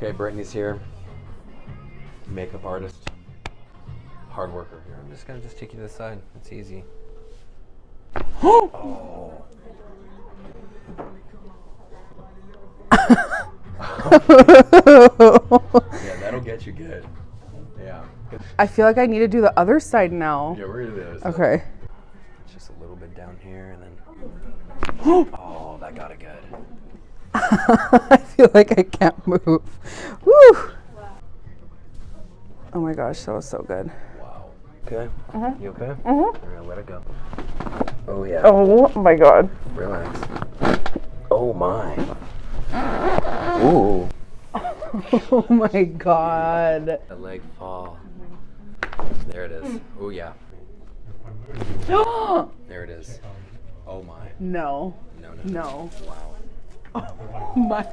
Okay, Brittany's here. Makeup artist. Hard worker here. I'm just gonna take you to the side. It's easy. Oh. Yeah, that'll get you good. Yeah. I feel like I need to do the other side now. Yeah, we're gonna do this. Okay. Just a little bit down here and then. Oh, that got it good. I feel like I can't move. Woo! Oh my gosh, that was so good. Wow. Okay. You okay? Mhm. We're gonna let it go. Oh yeah. Oh my god. Relax. Oh my. Ooh. Oh my god. The leg fall. There it is. Oh yeah. There it is. Oh my. No. No. No. Wow. Oh my.